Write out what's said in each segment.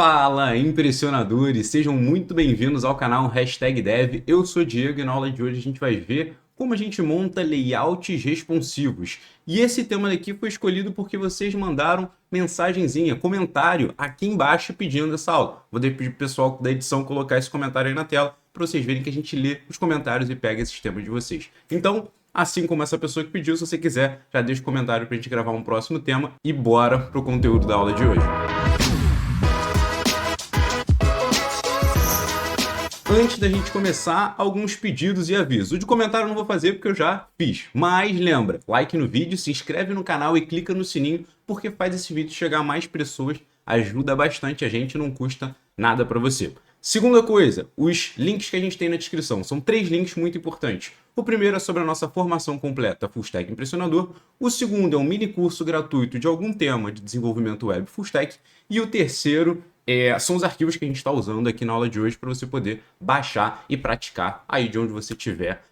Fala, impressionadores! Sejam muito bem-vindos ao canal #Dev. Eu sou o Diego e na aula de hoje a gente vai ver como a gente monta layouts responsivos. E esse tema daqui foi escolhido porque vocês mandaram mensagenzinha, comentário aqui embaixo pedindo essa aula. Vou pedir pro pessoal da edição colocar esse comentário aí na tela para vocês verem que a gente lê os comentários e pega esses temas de vocês. Então, assim como essa pessoa que pediu, se você quiser, já deixa o comentário para a gente gravar um próximo tema e bora pro conteúdo da aula de hoje. Antes da gente começar, alguns pedidos e avisos. O de comentário eu não vou fazer porque eu já fiz. Mas lembra, like no vídeo, se inscreve no canal e clica no sininho, porque faz esse vídeo chegar a mais pessoas, ajuda bastante a gente, não custa nada para você. Segunda coisa, os links que a gente tem na descrição. São 3 links muito importantes. O primeiro é sobre a nossa formação completa Full Stack Impressionador. O segundo é um mini curso gratuito de algum tema de desenvolvimento web Full Stack. E o terceiro são os arquivos que a gente está usando aqui na aula de hoje para você poder baixar e praticar aí de onde você estiver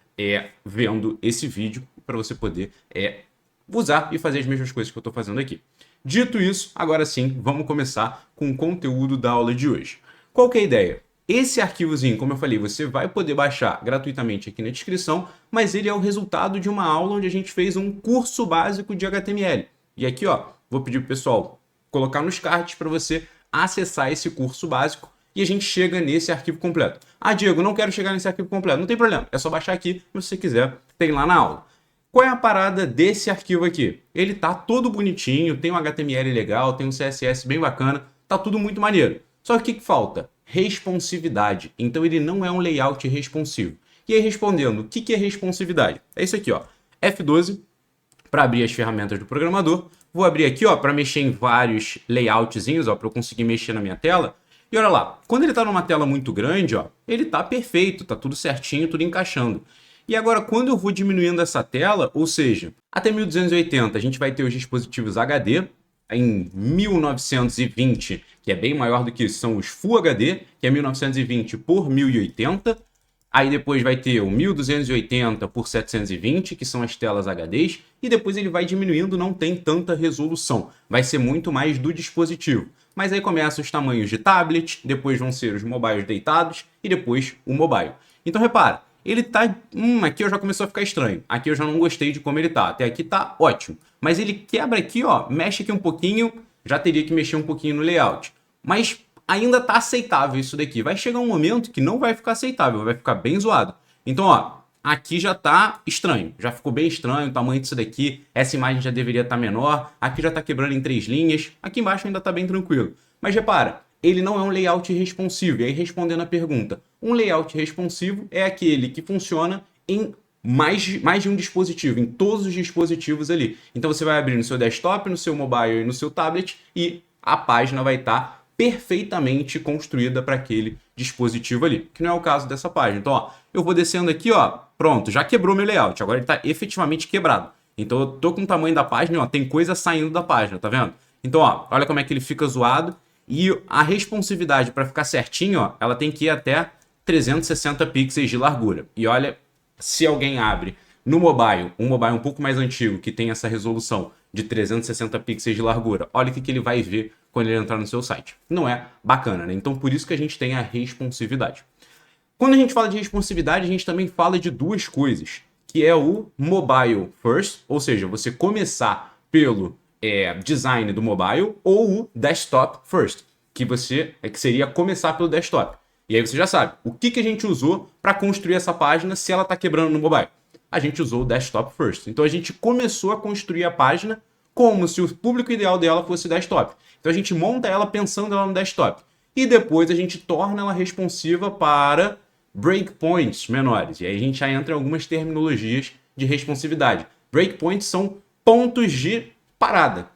vendo esse vídeo, para você poder usar e fazer as mesmas coisas que eu estou fazendo aqui. Dito isso, agora sim, vamos começar com o conteúdo da aula de hoje. Qual que é a ideia? Esse arquivozinho, como eu falei, você vai poder baixar gratuitamente aqui na descrição, mas ele é o resultado de uma aula onde a gente fez um curso básico de HTML. E aqui, ó, vou pedir pro pessoal colocar nos cards para você acessar esse curso básico e a gente chega nesse arquivo completo. Ah, Diego, não quero chegar nesse arquivo completo. Não tem problema, é só baixar aqui, se você quiser, tem lá na aula. Qual é a parada desse arquivo aqui? Ele tá todo bonitinho, tem um HTML legal, tem um CSS bem bacana, tá tudo muito maneiro. Só que o que falta? Responsividade. Então ele não é um layout responsivo. E aí respondendo, o que é responsividade? É isso aqui, ó. F12 para abrir as ferramentas do programador. Vou abrir aqui, ó, para mexer em vários layoutzinhos, ó, para eu conseguir mexer na minha tela. E olha lá, quando ele está numa tela muito grande, ó, ele tá perfeito, tá tudo certinho, tudo encaixando. E agora, quando eu vou diminuindo essa tela, ou seja, até 1280 a gente vai ter os dispositivos HD, em 1920, que é bem maior do que isso, são os Full HD, que é 1920 por 1080. Aí depois vai ter o 1280 por 720, que são as telas HDs, e depois ele vai diminuindo, não tem tanta resolução. Vai ser muito mais do dispositivo. Mas aí começam os tamanhos de tablet, depois vão ser os mobiles deitados e depois o mobile. Então repara, ele tá... aqui eu já começou a ficar estranho. Aqui eu já não gostei de como ele tá. Até aqui tá ótimo. Mas ele quebra aqui, ó, mexe aqui um pouquinho, já teria que mexer um pouquinho no layout. Mas ainda tá aceitável isso daqui. Vai chegar um momento que não vai ficar aceitável, vai ficar bem zoado. Então, ó, aqui já tá estranho. Já ficou bem estranho o tamanho disso daqui. Essa imagem já deveria estar menor. Aqui já tá quebrando em 3 linhas. Aqui embaixo ainda tá bem tranquilo. Mas repara, ele não é um layout responsivo. E aí, respondendo a pergunta, um layout responsivo é aquele que funciona em mais de um dispositivo, em todos os dispositivos ali. Então você vai abrir no seu desktop, no seu mobile e no seu tablet e a página vai estar perfeitamente construída para aquele dispositivo ali, que não é o caso dessa página. Então, ó, eu vou descendo aqui, ó, pronto, já quebrou meu layout, agora ele está efetivamente quebrado. Então eu tô com o tamanho da página, ó, tem coisa saindo da página, tá vendo? Então, ó, olha como é que ele fica zoado e a responsividade para ficar certinho, ó, ela tem que ir até 360 pixels de largura. E olha, se alguém abre no mobile, um mobile um pouco mais antigo, que tem essa resolução de 360 pixels de largura, olha o que ele vai ver quando ele entrar no seu site. Não é bacana, né? Então, por isso que a gente tem a responsividade. Quando a gente fala de responsividade, a gente também fala de duas coisas, que é o mobile first, ou seja, você começar pelo design do mobile, ou o desktop first, que seria começar pelo desktop. E aí você já sabe, o que a gente usou para construir essa página se ela está quebrando no mobile? A gente usou o desktop first. Então a gente começou a construir a página como se o público ideal dela fosse desktop. Então a gente monta ela pensando ela no desktop. E depois a gente torna ela responsiva para breakpoints menores. E aí a gente já entra em algumas terminologias de responsividade. Breakpoints são pontos de parada.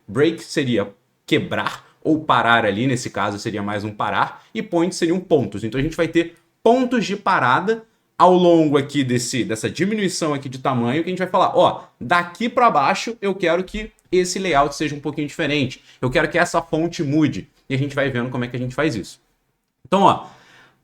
Break seria quebrar ou parar ali, nesse caso seria mais um parar, e points seriam pontos. Então a gente vai ter pontos de parada ao longo aqui dessa diminuição aqui de tamanho, que a gente vai falar, ó, daqui para baixo eu quero que esse layout seja um pouquinho diferente, eu quero que essa fonte mude, e a gente vai vendo como é que a gente faz isso. Então, ó,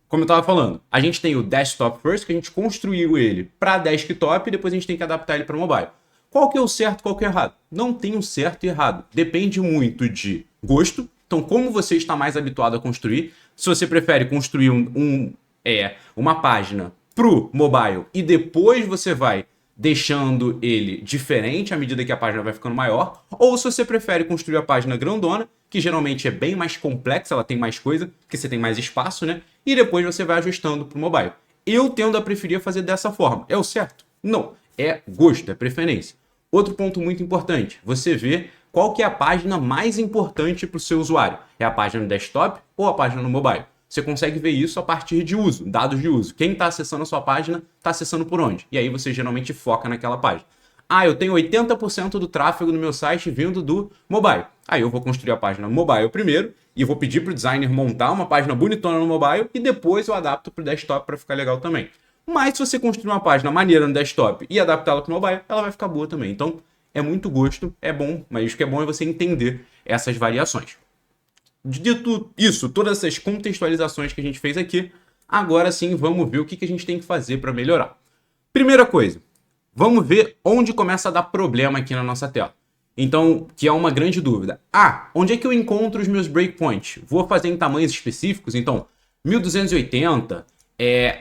como eu estava falando, a gente tem o desktop first, que a gente construiu ele para desktop, e depois a gente tem que adaptar ele para mobile. Qual que é o certo, qual que é o errado? Não tem um certo e errado, depende muito de gosto. Então, como você está mais habituado a construir, se você prefere construir uma página para o mobile e depois você vai deixando ele diferente à medida que a página vai ficando maior, ou se você prefere construir a página grandona, que geralmente é bem mais complexa, ela tem mais coisa, porque você tem mais espaço, né? E depois você vai ajustando para o mobile. Eu tendo a preferir fazer dessa forma. É o certo? Não. É gosto, é preferência. Outro ponto muito importante, você vê qual que é a página mais importante para o seu usuário. É a página no desktop ou a página no mobile? Você consegue ver isso a partir de uso, dados de uso. Quem está acessando a sua página, está acessando por onde? E aí você geralmente foca naquela página. Ah, eu tenho 80% do tráfego no meu site vindo do mobile. Aí eu vou construir a página mobile primeiro e vou pedir para o designer montar uma página bonitona no mobile e depois eu adapto para o desktop para ficar legal também. Mas se você construir uma página maneira no desktop e adaptá-la para o mobile, ela vai ficar boa também. Então é muito gosto, é bom, mas o que é bom é você entender essas variações. Dito isso, todas essas contextualizações que a gente fez aqui, agora sim vamos ver o que a gente tem que fazer para melhorar. Primeira coisa, vamos ver onde começa a dar problema aqui na nossa tela. Então, que é uma grande dúvida. Ah, onde é que eu encontro os meus breakpoints? Vou fazer em tamanhos específicos? Então, 1280,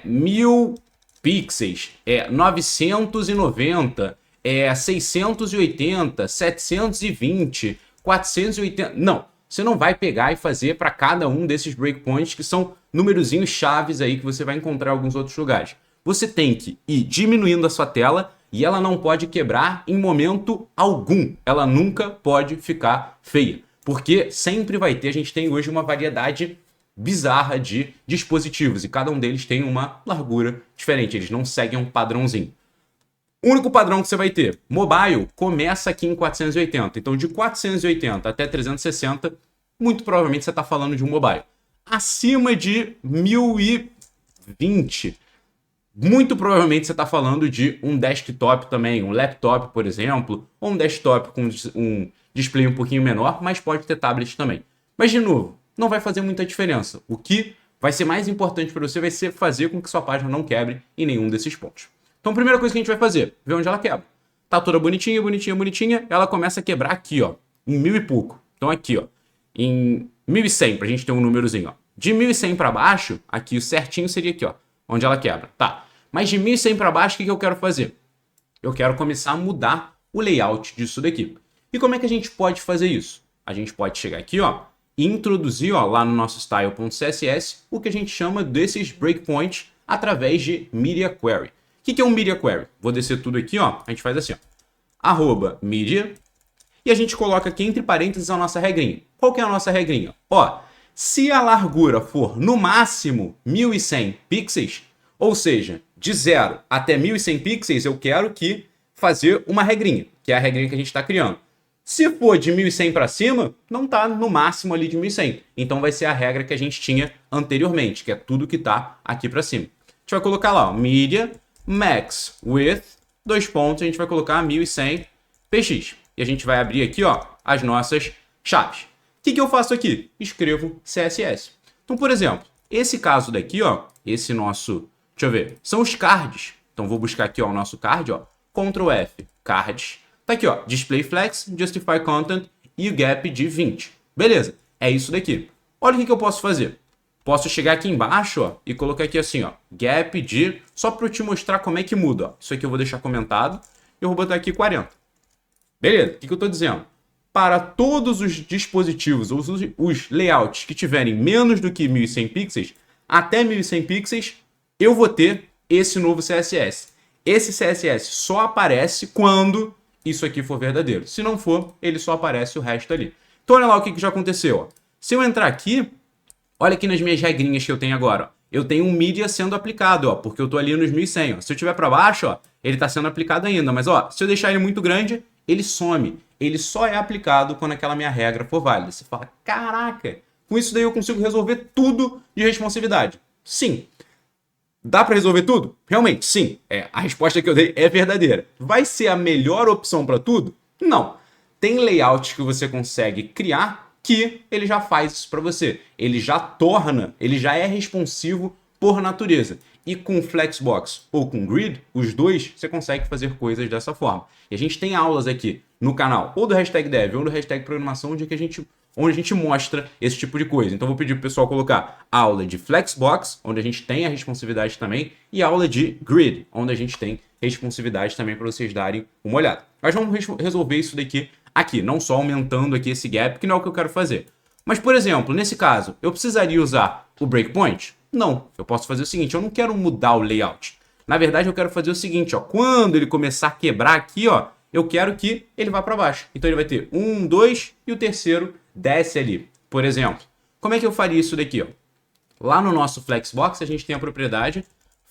1000 pixels, 990, 680, 720, 480... Não, você não vai pegar e fazer para cada um desses breakpoints, que são numerozinhos chaves aí que você vai encontrar em alguns outros lugares. Você tem que ir diminuindo a sua tela e ela não pode quebrar em momento algum. Ela nunca pode ficar feia, porque sempre vai ter, a gente tem hoje uma variedade bizarra de dispositivos e cada um deles tem uma largura diferente, eles não seguem um padrãozinho. O único padrão que você vai ter, mobile, começa aqui em 480. Então, de 480 até 360, muito provavelmente você está falando de um mobile. Acima de 1020, muito provavelmente você está falando de um desktop também, um laptop, por exemplo, ou um desktop com um display um pouquinho menor, mas pode ter tablet também. Mas, de novo, não vai fazer muita diferença. O que vai ser mais importante para você vai ser fazer com que sua página não quebre em nenhum desses pontos. Então, a primeira coisa que a gente vai fazer, ver onde ela quebra. Tá toda bonitinha, bonitinha, bonitinha, ela começa a quebrar aqui, ó, em 1000 e pouco. Então, aqui, ó, em 1100, pra gente ter um númerozinho, ó. De 1100 para baixo, aqui o certinho seria aqui, ó, onde ela quebra. Tá, mas de 1100 para baixo, o que eu quero fazer? Eu quero começar a mudar o layout disso daqui. E como é que a gente pode fazer isso? A gente pode chegar aqui, ó, e introduzir, ó, lá no nosso style.css, o que a gente chama desses breakpoints através de Media Query. O que é um Media Query? Vou descer tudo aqui, ó. A gente faz assim, ó. @media. E a gente coloca aqui entre parênteses a nossa regrinha. Qual que é a nossa regrinha? Ó, se a largura for no máximo 1100 pixels, ou seja, de 0 até 1100 pixels, eu quero que fazer uma regrinha, que é a regrinha que a gente está criando. Se for de 1100 para cima, não está no máximo ali de 1100. Então vai ser a regra que a gente tinha anteriormente, que é tudo que está aqui para cima. A gente vai colocar lá, ó, media max width, dois pontos, a gente vai colocar 1100 px. E a gente vai abrir aqui, ó, as nossas chaves. O que eu faço aqui? Escrevo CSS. Então, por exemplo, esse caso daqui, ó, esse nosso, deixa eu ver, são os cards. Então, vou buscar aqui, ó, o nosso card, ó, Ctrl F, cards. Tá aqui, ó, display flex, justify content e o gap de 20. Beleza, é isso daqui. Olha o que eu posso fazer. Posso chegar aqui embaixo, ó, e colocar aqui assim, ó, gap de... Só para eu te mostrar como é que muda, ó. Isso aqui eu vou deixar comentado. Eu vou botar aqui 40. Beleza, o que eu estou dizendo? Para todos os dispositivos, os layouts que tiverem menos do que 1100 pixels, até 1100 pixels, eu vou ter esse novo CSS. Esse CSS só aparece quando isso aqui for verdadeiro. Se não for, ele só aparece o resto ali. Então olha lá o que já aconteceu, ó. Se eu entrar aqui... Olha aqui nas minhas regrinhas que eu tenho agora, ó. Eu tenho um media sendo aplicado, ó, porque eu tô ali nos 1100, ó. Se eu tiver para baixo, ó, ele tá sendo aplicado ainda, mas ó, se eu deixar ele muito grande, ele some. Ele só é aplicado quando aquela minha regra for válida. Você fala, caraca, com isso daí eu consigo resolver tudo de responsividade. Sim. Dá para resolver tudo? Realmente, sim. A resposta que eu dei é verdadeira. Vai ser a melhor opção para tudo? Não. Tem layouts que você consegue criar que ele já faz isso para você. Ele já é responsivo por natureza. E com Flexbox ou com Grid, os dois, você consegue fazer coisas dessa forma. E a gente tem aulas aqui no canal, ou do hashtag Dev, ou do hashtag Programação, onde que a gente onde a gente mostra esse tipo de coisa. Então, vou pedir para o pessoal colocar aula de Flexbox, onde a gente tem a responsividade também, e aula de Grid, onde a gente tem responsividade também para vocês darem uma olhada. Mas vamos resolver isso daqui aqui, não só aumentando aqui esse gap, que não é o que eu quero fazer. Mas, por exemplo, nesse caso, eu precisaria usar o breakpoint? Não, eu posso fazer o seguinte, eu não quero mudar o layout. Na verdade, eu quero fazer o seguinte, ó, quando ele começar a quebrar aqui, ó, eu quero que ele vá para baixo. Então ele vai ter 1, 2 e o terceiro desce ali. Por exemplo, como é que eu faria isso daqui, ó? Lá no nosso Flexbox, a gente tem a propriedade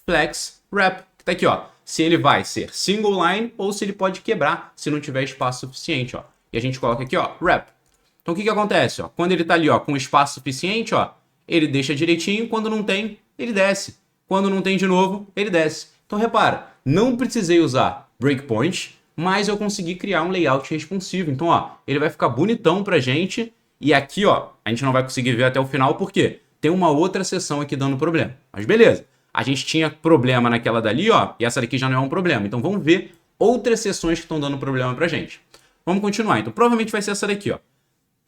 Flex Wrap, que tá aqui, ó. Se ele vai ser single line ou se ele pode quebrar se não tiver espaço suficiente, ó. E a gente coloca aqui, ó, Wrap. Então o que que acontece, ó? Quando ele tá ali, ó, com espaço suficiente, ó, ele deixa direitinho, quando não tem, ele desce. Quando não tem de novo, ele desce. Então repara, não precisei usar breakpoint, mas eu consegui criar um layout responsivo. Então, ó, ele vai ficar bonitão pra gente. E aqui, ó, a gente não vai conseguir ver até o final, porque tem uma outra seção aqui dando problema. Mas beleza, a gente tinha problema naquela dali, ó, e essa daqui já não é um problema. Então vamos ver outras seções que estão dando problema pra gente. Vamos continuar. Então provavelmente vai ser essa daqui, ó.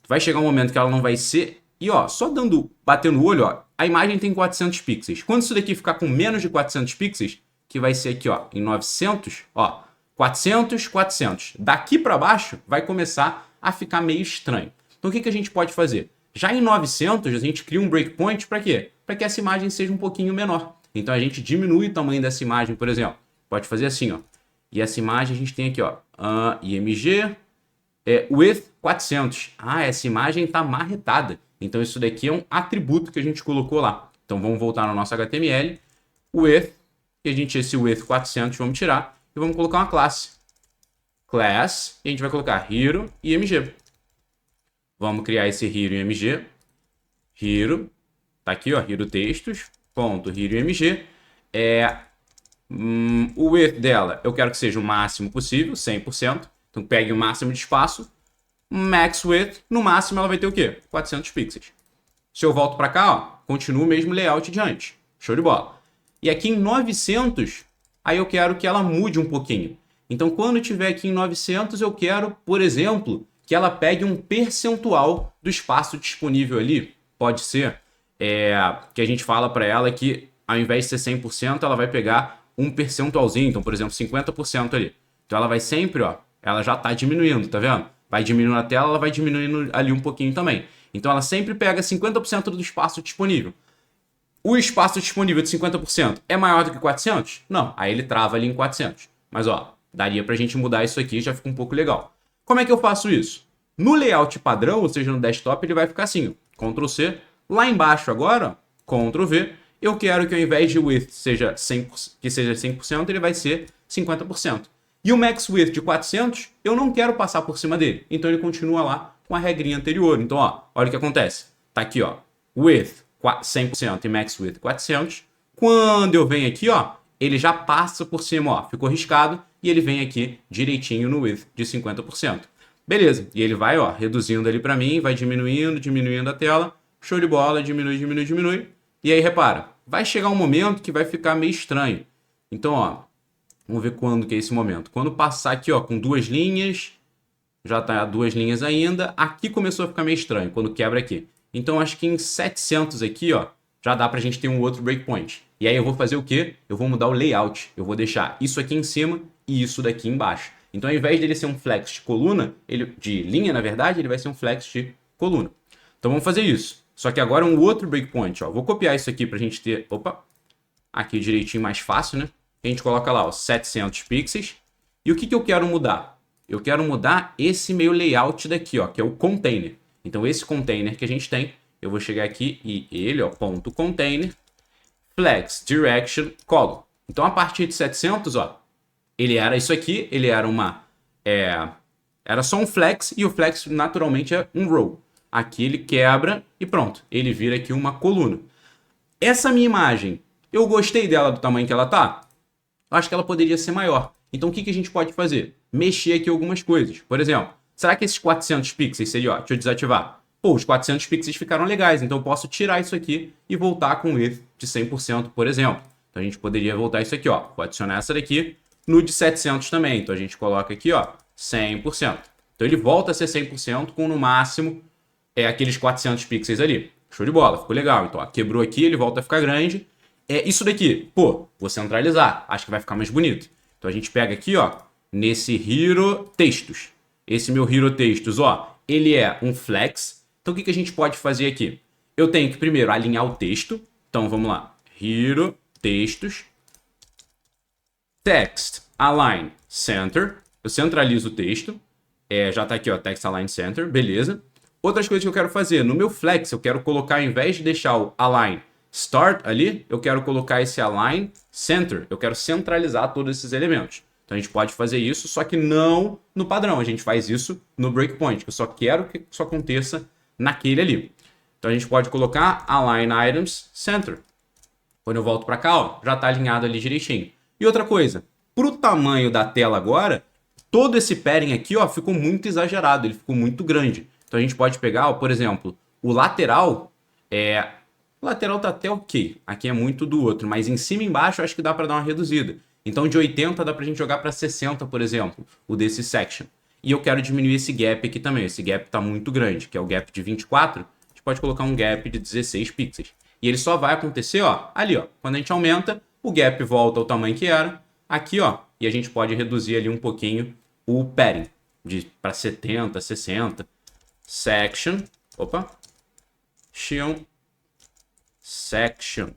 Vai chegar um momento que ela não vai ser... E ó, só batendo o olho, ó, a imagem tem 400 pixels. Quando isso daqui ficar com menos de 400 pixels, que vai ser aqui, ó, em 900, ó, 400, 400. Daqui para baixo vai começar a ficar meio estranho. Então o que que a gente pode fazer? Já em 900, a gente cria um breakpoint para quê? Para que essa imagem seja um pouquinho menor. Então a gente diminui o tamanho dessa imagem, por exemplo. Pode fazer assim, ó. E essa imagem a gente tem aqui, ó, IMG, width 400. Ah, essa imagem está marretada. Então isso daqui é um atributo que a gente colocou lá. Então vamos voltar no nosso HTML, width, e esse width 400 vamos tirar e vamos colocar uma classe. Class, e a gente vai colocar hero e img. Vamos criar esse hero e img. Hero, tá aqui, ó, hero textos, ponto, hero e img. O width dela, eu quero que seja o máximo possível, 100%. Então pegue o máximo de espaço. Max width, no máximo ela vai ter o quê? 400 pixels. Se eu volto para cá, ó, continua o mesmo layout de antes. Show de bola. E aqui em 900, aí eu quero que ela mude um pouquinho. Então quando tiver aqui em 900, eu quero, por exemplo, que ela pegue um percentual do espaço disponível ali. Pode ser que a gente fala para ela que ao invés de ser 100%, ela vai pegar um percentualzinho. Então, por exemplo, 50% ali. Então ela vai sempre, ó, ela já está diminuindo, tá vendo? Vai diminuindo a tela, ela vai diminuindo ali um pouquinho também. Então ela sempre pega 50% do espaço disponível. O espaço disponível de 50% é maior do que 400? Não, aí ele trava ali em 400. Mas ó, daria pra gente mudar isso aqui, já fica um pouco legal. Como é que eu faço isso? No layout padrão, ou seja, no desktop, ele vai ficar assim, ó, Ctrl C. Lá embaixo agora, ó, Ctrl V. Eu quero que ao invés de width seja 100%, que seja 100%, ele vai ser 50%. E o max width de 400, eu não quero passar por cima dele. Então ele continua lá com a regrinha anterior. Então, ó, olha o que acontece. Tá aqui, ó, width 100% e max width 400. Quando eu venho aqui, ó, ele já passa por cima, ó, ficou riscado e ele vem aqui direitinho no width de 50%. Beleza, e ele vai, ó, reduzindo ali para mim, vai diminuindo, diminuindo a tela. Show de bola, diminui, diminui, diminui. E aí, repara, vai chegar um momento que vai ficar meio estranho. Então, ó, vamos ver quando que é esse momento. Quando passar aqui, ó, com duas linhas, já tá duas linhas ainda, aqui começou a ficar meio estranho, quando quebra aqui. Então, acho que em 700 aqui, ó, já dá pra gente ter um outro breakpoint. E aí eu vou fazer o quê? Eu vou mudar o layout. Eu vou deixar isso aqui em cima e isso daqui embaixo. Então, ao invés dele ser um flex de coluna, de linha, na verdade, ele vai ser um flex de coluna. Então, vamos fazer isso. Só que agora um outro breakpoint, ó. Vou copiar isso aqui pra gente ter... Opa! Aqui direitinho, mais fácil, né? A gente coloca lá, ó, 700 pixels. E o que que eu quero mudar? Eu quero mudar esse meu layout daqui, ó, que é o container. Então, esse container que a gente tem, eu vou chegar aqui e ele, ó, ponto container, flex direction column. Então, a partir de 700, ó, ele era isso aqui, ele era era só um flex e o flex naturalmente é um row. Aqui ele quebra e pronto, ele vira aqui uma coluna. Essa minha imagem, eu gostei dela do tamanho que ela tá? Eu acho que ela poderia ser maior. Então, o que que a gente pode fazer? Mexer aqui algumas coisas. Por exemplo, será que esses 400 pixels seria, ó, deixa eu desativar. Pô, os 400 pixels ficaram legais, então eu posso tirar isso aqui e voltar com o width de 100%, por exemplo. Então, a gente poderia voltar isso aqui, ó. Vou adicionar essa daqui no de 700 também. Então, a gente coloca aqui, ó, 100%. Então, ele volta a ser 100% com, no máximo, aqueles 400 pixels ali. Show de bola, ficou legal. Então, ó, quebrou aqui, ele volta a ficar grande. Isso daqui, pô, vou centralizar. Acho que vai ficar mais bonito. Então a gente pega aqui, ó, nesse Hero Textos. Esse meu Hero Textos, ó, ele é um flex. Então o que a gente pode fazer aqui? Eu tenho que primeiro alinhar o texto. Então vamos lá. Hero Textos. Text Align Center. Eu centralizo o texto. Já tá aqui, ó, Text Align Center. Beleza. Outras coisas que eu quero fazer. No meu flex, eu quero colocar, ao invés de deixar o Align Start ali, eu quero colocar esse Align Center. Eu quero centralizar todos esses elementos. Então a gente pode fazer isso, só que não no padrão. A gente faz isso no breakpoint, que eu só quero que isso aconteça naquele ali. Então a gente pode colocar Align Items Center. Quando eu volto para cá, ó, já está alinhado ali direitinho. E outra coisa, para o tamanho da tela agora, todo esse padding aqui, ó, ficou muito exagerado, ele ficou muito grande. Então a gente pode pegar, ó, por exemplo, o lateral, o lateral tá até ok, aqui é muito do outro, mas em cima e embaixo eu acho que dá para dar uma reduzida. Então de 80 dá pra gente jogar para 60, por exemplo, o desse section. E eu quero diminuir esse gap aqui também, esse gap tá muito grande, que é o gap de 24, a gente pode colocar um gap de 16 pixels. E ele só vai acontecer, ó, ali, ó, quando a gente aumenta, o gap volta ao tamanho que era, aqui, ó, e a gente pode reduzir ali um pouquinho o padding, para 70, 60, section, section.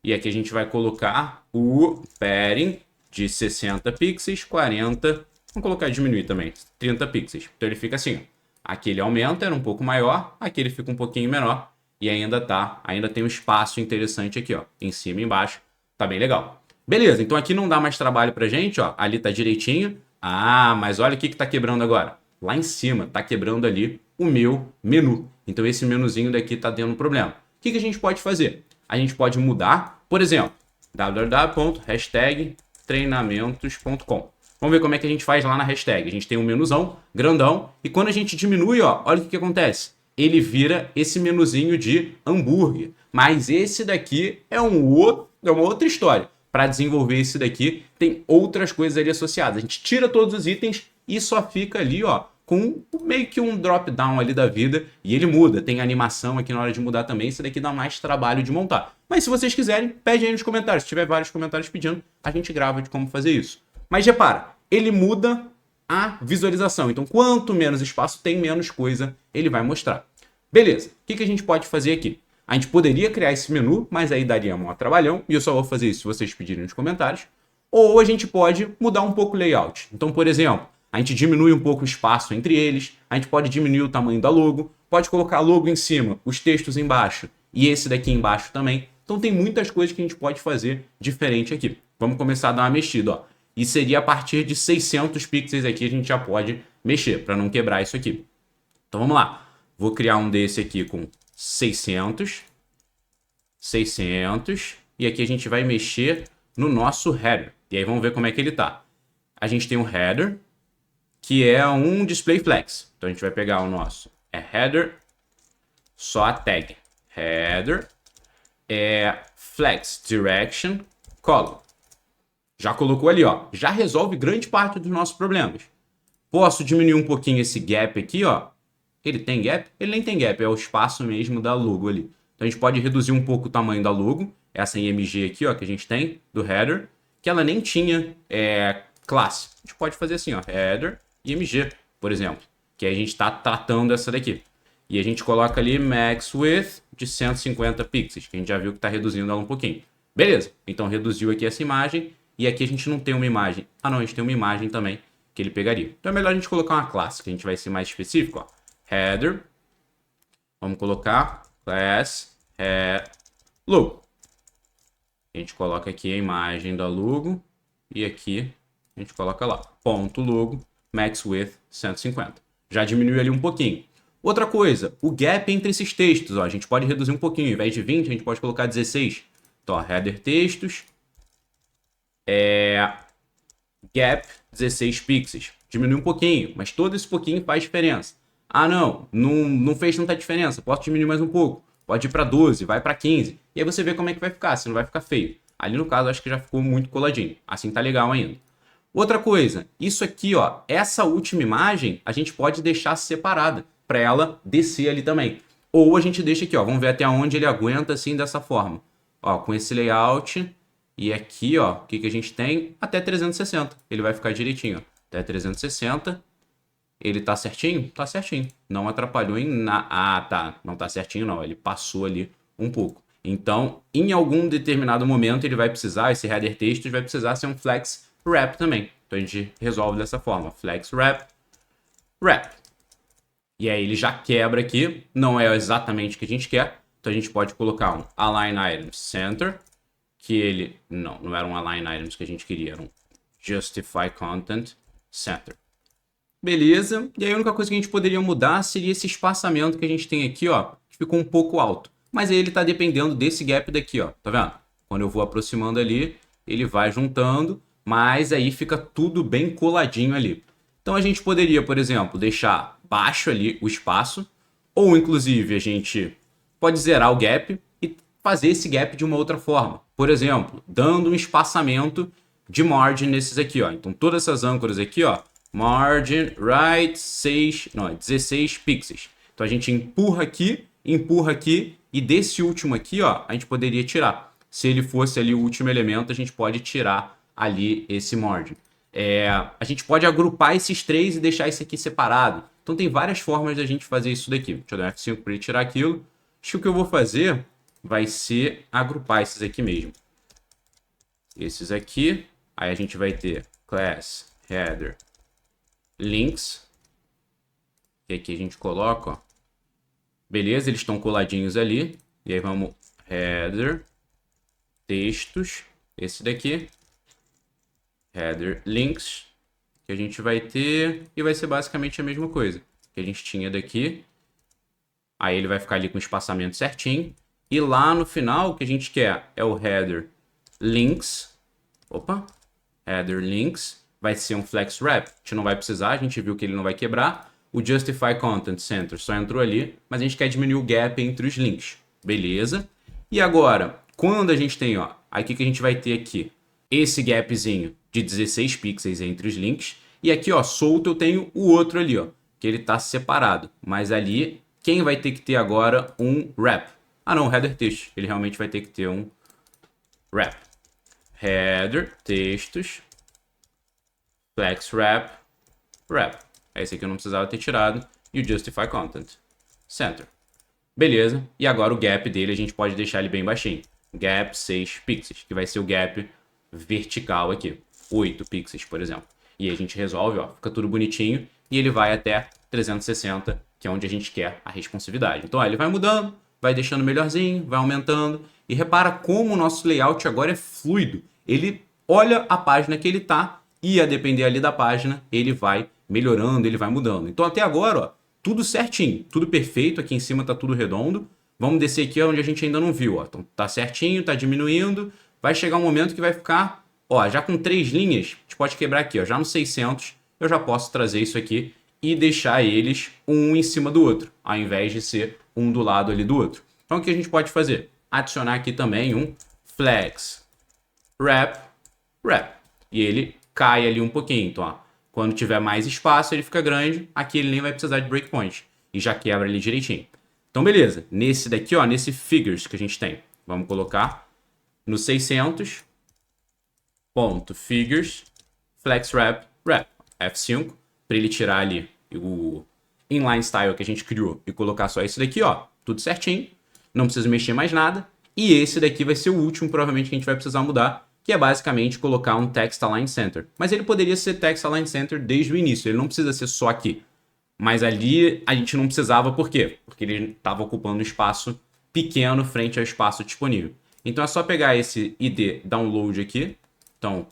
E aqui a gente vai colocar o padding de 60 pixels, 40, vamos colocar diminuir também, 30 pixels. Então ele fica assim, ó. Aqui ele aumenta, era um pouco maior, aqui ele fica um pouquinho menor e ainda tem um espaço interessante aqui, ó, em cima e embaixo, tá bem legal. Beleza, então aqui não dá mais trabalho pra gente, ó, ali tá direitinho. Ah, mas olha o que tá quebrando agora. Lá em cima tá quebrando ali o meu menu. Então esse menuzinho daqui tá tendo um problema. O que a gente pode fazer? A gente pode mudar, por exemplo, www.hashtagtreinamentos.com. Vamos ver como é que a gente faz lá na hashtag. A gente tem um menuzão grandão e quando a gente diminui, ó, olha o que acontece. Ele vira esse menuzinho de hambúrguer. Mas esse daqui é uma outra história. Para desenvolver esse daqui, tem outras coisas ali associadas. A gente tira todos os itens e só fica ali, ó, com meio que um drop-down ali da vida e ele muda. Tem animação aqui na hora de mudar também. Esse daqui dá mais trabalho de montar. Mas se vocês quiserem, pede aí nos comentários. Se tiver vários comentários pedindo, a gente grava de como fazer isso. Mas repara, ele muda a visualização. Então, quanto menos espaço tem, menos coisa ele vai mostrar. Beleza, o que a gente pode fazer aqui? A gente poderia criar esse menu, mas aí daria um trabalhão, e eu só vou fazer isso se vocês pedirem nos comentários. Ou a gente pode mudar um pouco o layout. Então, por exemplo, a gente diminui um pouco o espaço entre eles, a gente pode diminuir o tamanho da logo, pode colocar a logo em cima, os textos embaixo e esse daqui embaixo também. Então tem muitas coisas que a gente pode fazer diferente aqui. Vamos começar a dar uma mexida, ó. E seria a partir de 600 pixels aqui a gente já pode mexer, para não quebrar isso aqui. Então vamos lá. Vou criar um desse aqui com 600, e aqui a gente vai mexer no nosso header. E aí vamos ver como é que ele tá. A gente tem um header, que é um display flex. Então a gente vai pegar o nosso header, só a tag header, flex direction column. Já colocou ali, ó. Já resolve grande parte dos nossos problemas. Posso diminuir um pouquinho esse gap aqui, ó. Ele tem gap? Ele nem tem gap, é o espaço mesmo da logo ali. Então a gente pode reduzir um pouco o tamanho da logo, essa IMG aqui, ó, que a gente tem, do header, que ela nem tinha classe. A gente pode fazer assim, ó, header IMG, por exemplo, que a gente está tratando essa daqui. E a gente coloca ali max width de 150 pixels, que a gente já viu que está reduzindo ela um pouquinho. Beleza, então reduziu aqui essa imagem, e aqui a gente não tem uma imagem. Ah não, a gente tem uma imagem também que ele pegaria. Então é melhor a gente colocar uma classe, que a gente vai ser mais específico, ó. Header, vamos colocar class logo. A gente coloca aqui a imagem da logo e aqui a gente coloca lá, ponto logo, max width 150. Já diminuiu ali um pouquinho. Outra coisa, o gap entre esses textos, ó, a gente pode reduzir um pouquinho, ao invés de 20 a gente pode colocar 16. Então, ó, header textos, gap 16 pixels. Diminui um pouquinho, mas todo esse pouquinho faz diferença. Ah, não fez tanta diferença, posso diminuir mais um pouco. Pode ir para 12, vai para 15. E aí você vê como é que vai ficar, se não vai ficar feio. Ali no caso, acho que já ficou muito coladinho. Assim tá legal ainda. Outra coisa, isso aqui, ó, essa última imagem, a gente pode deixar separada. para ela descer ali também. Ou a gente deixa aqui, ó, vamos ver até onde ele aguenta assim dessa forma. Ó, com esse layout e aqui, ó, o que a gente tem? Até 360. Ele vai ficar direitinho, ó. Até 360. Ele tá certinho? Tá certinho. Não atrapalhou em nada. Ah, tá. Não tá certinho, não. Ele passou ali um pouco. Então, em algum determinado momento, ele vai precisar, esse header textos vai precisar ser um flex wrap também. Então, a gente resolve dessa forma. Flex wrap, wrap. E aí, ele já quebra aqui. Não é exatamente o que a gente quer. Então, a gente pode colocar um align items center, que ele... Não era um align items que a gente queria. Era um justify content center. Beleza, e aí a única coisa que a gente poderia mudar seria esse espaçamento que a gente tem aqui, ó, que ficou um pouco alto. Mas aí ele tá dependendo desse gap daqui, ó, tá vendo? Quando eu vou aproximando ali, ele vai juntando, mas aí fica tudo bem coladinho ali. Então a gente poderia, por exemplo, deixar baixo ali o espaço, ou inclusive a gente pode zerar o gap e fazer esse gap de uma outra forma. Por exemplo, dando um espaçamento de margin nesses aqui, ó. Então todas essas âncoras aqui, ó, margin right 16 pixels. Então a gente empurra aqui e desse último aqui, ó, a gente poderia tirar. Se ele fosse ali o último elemento, a gente pode tirar ali esse margin. A gente pode agrupar esses três e deixar esse aqui separado. Então tem várias formas da gente fazer isso daqui. Deixa eu dar um F5 para ele tirar aquilo. Acho que o que eu vou fazer vai ser agrupar esses aqui mesmo. Esses aqui, aí a gente vai ter class header links, que aqui a gente coloca, ó. Beleza, eles estão coladinhos ali. E aí vamos header textos, esse daqui, header links, que a gente vai ter, e vai ser basicamente a mesma coisa que a gente tinha daqui. Aí ele vai ficar ali com o espaçamento certinho. E lá no final, o que a gente quer é o header links. Opa, header links. Vai ser um flex wrap, a gente não vai precisar, a gente viu que ele não vai quebrar. O Justify Content Center só entrou ali, mas a gente quer diminuir o gap entre os links. Beleza? E agora, quando a gente tem, ó, aí o que a gente vai ter aqui? Esse gapzinho de 16 pixels entre os links. E aqui, ó, solto eu tenho o outro ali, ó, que ele tá separado. Mas ali, quem vai ter que ter agora um wrap? Ah não, header texto. Ele realmente vai ter que ter um wrap. Header textos. Flex wrap, wrap. Esse aqui eu não precisava ter tirado. E o Justify Content Center. Beleza. E agora o gap dele a gente pode deixar ele bem baixinho. Gap 6 pixels, que vai ser o gap vertical aqui. 8 pixels, por exemplo. E aí a gente resolve, ó, fica tudo bonitinho. E ele vai até 360, que é onde a gente quer a responsividade. Então, ó, ele vai mudando, vai deixando melhorzinho, vai aumentando. E repara como o nosso layout agora é fluido. Ele olha a página que ele tá, e a depender ali da página, ele vai melhorando, ele vai mudando. Então até agora, ó, tudo certinho, tudo perfeito, aqui em cima tá tudo redondo. Vamos descer aqui onde a gente ainda não viu, ó. Então tá certinho, tá diminuindo, vai chegar um momento que vai ficar, ó, já com 3 linhas, a gente pode quebrar aqui, ó, já no 600, eu já posso trazer isso aqui e deixar eles um em cima do outro, ao invés de ser um do lado ali do outro. Então o que a gente pode fazer? Adicionar aqui também um flex wrap, wrap, e ele cai ali um pouquinho. Então, ó, quando tiver mais espaço, ele fica grande. Aqui ele nem vai precisar de breakpoint. E já quebra ali direitinho. Então, beleza. Nesse daqui, ó, nesse figures que a gente tem, vamos colocar no 600, ponto figures, flex wrap, wrap, F5, para ele tirar ali o inline style que a gente criou e colocar só esse daqui, ó, tudo certinho. Não precisa mexer mais nada. E esse daqui vai ser o último, provavelmente, que a gente vai precisar mudar, que é basicamente colocar um Text Align Center. Mas ele poderia ser Text Align Center desde o início, ele não precisa ser só aqui. Mas ali a gente não precisava, por quê? Porque ele estava ocupando um espaço pequeno frente ao espaço disponível. Então é só pegar esse ID download aqui, então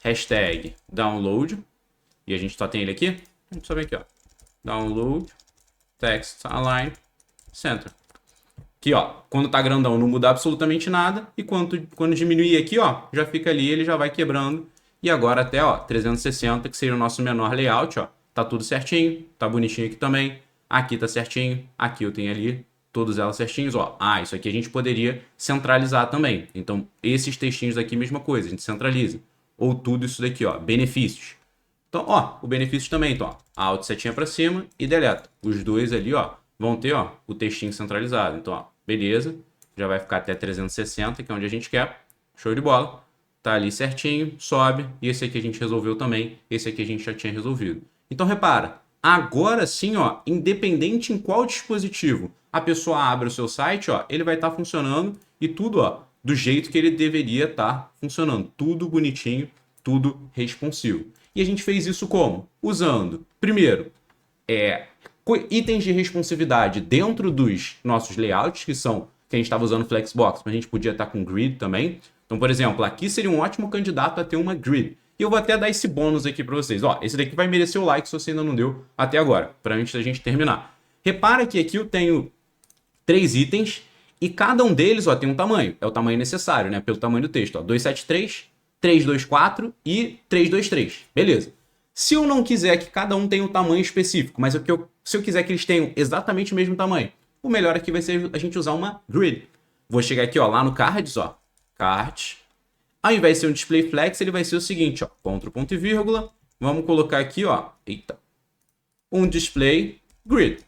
hashtag download, e a gente só tem ele aqui, a gente só vem aqui, ó, download Text Align Center. Aqui, ó, quando tá grandão não muda absolutamente nada. E quando diminuir aqui, ó, já fica ali, ele já vai quebrando. E agora até, ó, 360, que seria o nosso menor layout, ó. Tá tudo certinho, tá bonitinho aqui também. Aqui tá certinho, aqui eu tenho ali, todos elas certinhos, ó. Ah, isso aqui a gente poderia centralizar também. Então, esses textinhos aqui, mesma coisa, a gente centraliza. Ou tudo isso daqui, ó, benefícios. Então, ó, o benefício também, então, ó, Alt setinha para cima e deleta. Os dois ali, ó, vão ter, ó, o textinho centralizado. Então, ó, beleza, já vai ficar até 360, que é onde a gente quer. Show de bola. Tá ali certinho, sobe. E esse aqui a gente resolveu também. Esse aqui a gente já tinha resolvido. Então, repara, agora sim, ó, independente em qual dispositivo a pessoa abre o seu site, ó, ele vai estar funcionando e tudo, ó, do jeito que ele deveria estar funcionando. Tudo bonitinho, tudo responsivo. E a gente fez isso como? Usando, primeiro, itens de responsividade dentro dos nossos layouts, que a gente estava usando Flexbox, mas a gente podia estar com grid também. Então, por exemplo, aqui seria um ótimo candidato a ter uma grid. E eu vou até dar esse bônus aqui para vocês. Ó, esse daqui vai merecer o like se você ainda não deu até agora, para antes da gente terminar. Repara que aqui eu tenho 3 itens e cada um deles, ó, tem um tamanho. É o tamanho necessário, né? Pelo tamanho do texto, ó. 273, 324 e 323. Beleza. Se eu não quiser que cada um tenha um tamanho específico, mas se eu quiser que eles tenham exatamente o mesmo tamanho, o melhor aqui vai ser a gente usar uma grid. Vou chegar aqui, ó, lá no cards, ó. Card. Ao invés de ser um display flex, ele vai ser o seguinte, ó. Ctrl, ponto e vírgula. Vamos colocar aqui, ó. Eita. Um display grid.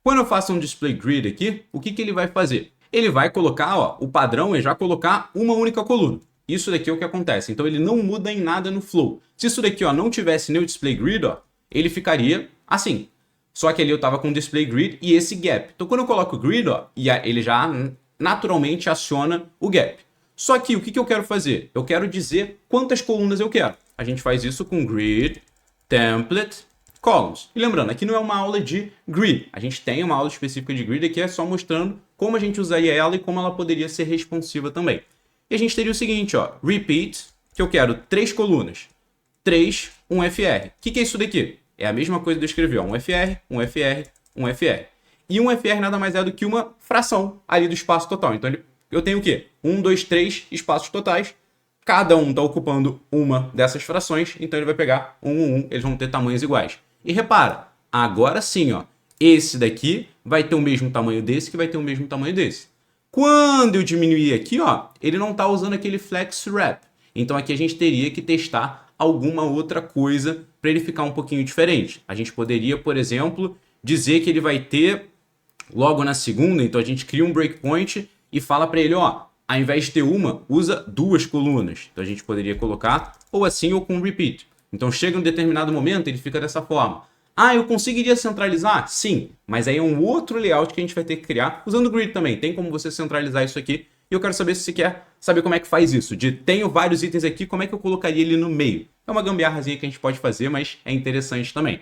Quando eu faço um display grid aqui, o que ele vai fazer? Ele vai colocar, ó, o padrão é já colocar uma única coluna. Isso daqui é o que acontece. Então ele não muda em nada no flow. Se isso daqui, ó, não tivesse nem o display grid, ó, ele ficaria assim. Só que ali eu tava com o display grid e esse gap. Então quando eu coloco o grid, ó, ele já naturalmente aciona o gap. Só que o que eu quero fazer? Eu quero dizer quantas colunas eu quero. A gente faz isso com grid, template, columns. E lembrando, aqui não é uma aula de grid. A gente tem uma aula específica de grid aqui, é só mostrando como a gente usaria ela e como ela poderia ser responsiva também. E a gente teria o seguinte, ó, repeat, que eu quero 3 colunas. 3, um FR. O que é isso daqui? É a mesma coisa que eu escrevi, ó, um FR, um FR, um FR. E um FR nada mais é do que uma fração ali do espaço total. Então eu tenho o quê? 1, 2, 3 espaços totais. Cada um está ocupando uma dessas frações, então ele vai pegar 1, 1, 1, eles vão ter tamanhos iguais. E repara, agora sim, ó, esse daqui vai ter o mesmo tamanho desse, que vai ter o mesmo tamanho desse. Quando eu diminuir aqui, ó, ele não está usando aquele flex wrap. Então aqui a gente teria que testar alguma outra coisa para ele ficar um pouquinho diferente. A gente poderia, por exemplo, dizer que ele vai ter logo na segunda, então a gente cria um breakpoint e fala para ele, ó, ao invés de ter uma, usa 2 colunas. Então a gente poderia colocar ou assim ou com repeat. Então chega um determinado momento, ele fica dessa forma. Ah, eu conseguiria centralizar? Sim, mas aí é um outro layout que a gente vai ter que criar, usando o grid também. Tem como você centralizar isso aqui. E eu quero saber se você quer saber como é que faz isso. Tenho vários itens aqui, como é que eu colocaria ele no meio? É uma gambiarrazinha que a gente pode fazer, mas é interessante também.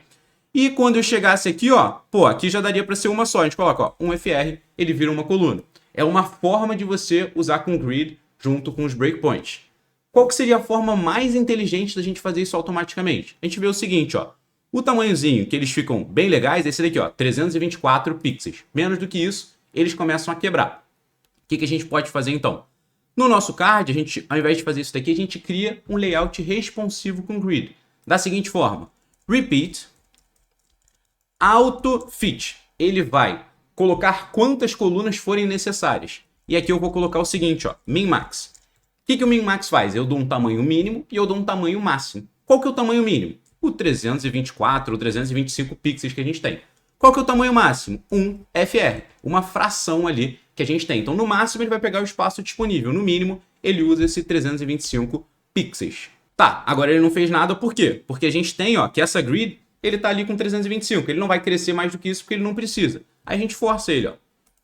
E quando eu chegasse aqui, ó, pô, aqui já daria para ser uma só. A gente coloca, ó, um FR, ele vira uma coluna. É uma forma de você usar com grid junto com os breakpoints. Qual que seria a forma mais inteligente da gente fazer isso automaticamente? A gente vê o seguinte, ó. O tamanhozinho que eles ficam bem legais é esse daqui, ó, 324 pixels. Menos do que isso, eles começam a quebrar. O que a gente pode fazer então? No nosso card, a gente, ao invés de fazer isso daqui, a gente cria um layout responsivo com grid. Da seguinte forma, repeat, auto fit. Ele vai colocar quantas colunas forem necessárias. E aqui eu vou colocar o seguinte, ó, min-max. O que o min-max faz? Eu dou um tamanho mínimo e eu dou um tamanho máximo. Qual que é o tamanho mínimo? O 324 ou 325 pixels que a gente tem. Qual que é o tamanho máximo? 1 FR, uma fração ali que a gente tem. Então, no máximo, ele vai pegar o espaço disponível. No mínimo, ele usa esse 325 pixels. Tá, agora ele não fez nada, por quê? Porque a gente tem, ó, que essa grid, ele tá ali com 325. Ele não vai crescer mais do que isso porque ele não precisa. Aí a gente força ele, ó,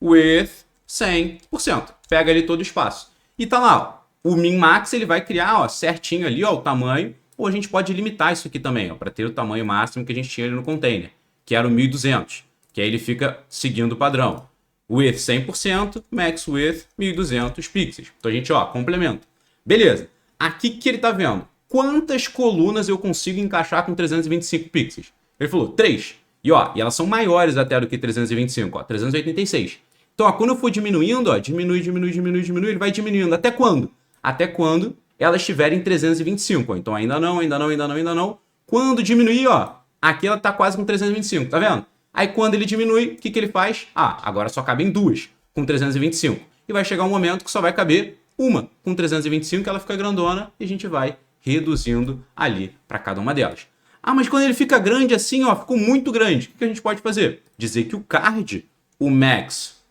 with 100%. Pega ali todo o espaço. E tá lá, ó, o min-max, ele vai criar, ó, certinho ali, ó, o tamanho. Ou a gente pode limitar isso aqui também, ó, para ter o tamanho máximo que a gente tinha ali no container, que era o 1200, que aí ele fica seguindo o padrão. Width 100%, max width 1200 pixels. Então a gente, ó, complementa. Beleza. Aqui que ele tá vendo? Quantas colunas eu consigo encaixar com 325 pixels? Ele falou 3. E ó, e elas são maiores até do que 325, ó, 386. Então, ó, quando eu for diminuindo, ó, diminui, ele vai diminuindo. Até quando? Até quando elas estiverem em 325. Ó. Então ainda não. Quando diminuir, ó, aqui ela tá quase com 325, tá vendo? Aí quando ele diminui, o que ele faz? Ah, agora só cabem 2 com 325. E vai chegar um momento que só vai caber uma com 325, que ela fica grandona e a gente vai reduzindo ali para cada uma delas. Ah, mas quando ele fica grande assim, ó, ficou muito grande. O que a gente pode fazer? Dizer que o card, o max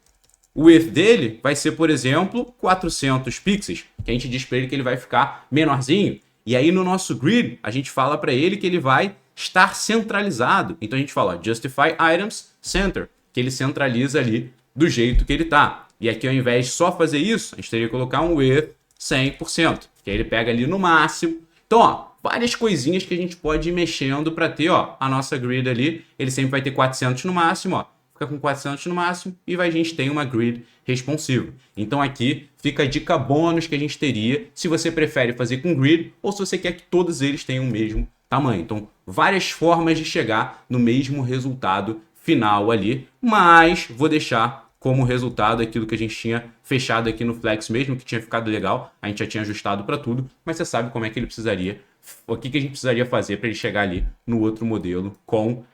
width dele vai ser, por exemplo, 400 pixels, que a gente diz para ele que ele vai ficar menorzinho. E aí no nosso grid, a gente fala para ele que ele vai estar centralizado. Então a gente fala Justify Items Center, que ele centraliza ali do jeito que ele tá. E aqui ao invés de só fazer isso, a gente teria que colocar um width 100%, que aí ele pega ali no máximo. Então, ó, várias coisinhas que a gente pode ir mexendo para ter, ó, a nossa grid ali. Ele sempre vai ter 400 no máximo, ó. Fica com 400 no máximo e a gente tem uma grid responsiva. Então aqui fica a dica bônus que a gente teria se você prefere fazer com grid ou se você quer que todos eles tenham o mesmo tamanho. Então, várias formas de chegar no mesmo resultado final ali, mas vou deixar como resultado aquilo que a gente tinha fechado aqui no Flex mesmo, que tinha ficado legal, a gente já tinha ajustado para tudo, mas você sabe como é que ele precisaria, o que a gente precisaria fazer para ele chegar ali no outro modelo com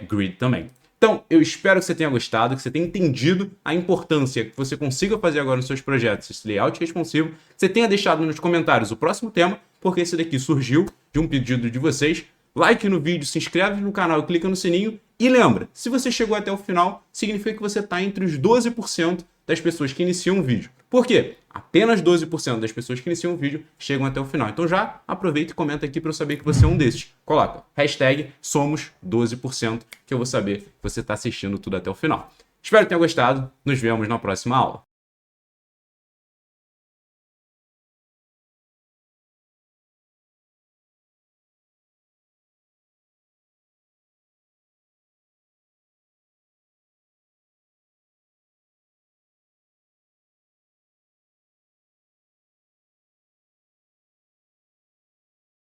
grid também. Então, eu espero que você tenha gostado, que você tenha entendido a importância que você consiga fazer agora nos seus projetos esse layout responsivo, que você tenha deixado nos comentários o próximo tema, porque esse daqui surgiu de um pedido de vocês. Like no vídeo, se inscreve no canal e clica no sininho. E lembra, se você chegou até o final, significa que você está entre os 12% das pessoas que iniciam o vídeo. Por quê? Apenas 12% das pessoas que iniciam o vídeo chegam até o final. Então já aproveita e comenta aqui para eu saber que você é um desses. Coloca hashtag somos 12%, que eu vou saber que você está assistindo tudo até o final. Espero que tenha gostado. Nos vemos na próxima aula.